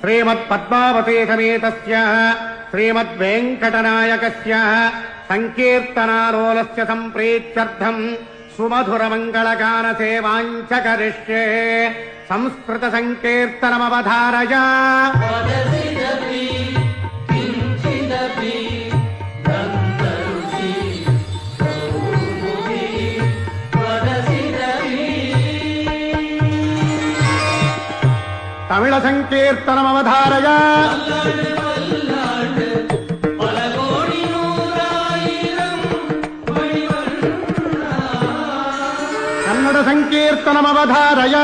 श्रीमत्पद्मावती समेतस्य श्रीमद्वेङ्कटनायकस्य सङ्कीर्तनालोलस्य सम्प्रीत्यर्थम् सुमधुरमङ्गलगानसेवाञ्च करिष्ये। संस्कृतसङ्कीर्तनमवधारय। तमिळ सङ्कीर्तनमवधारय। कन्नड सङ्कीर्तनमवधारय।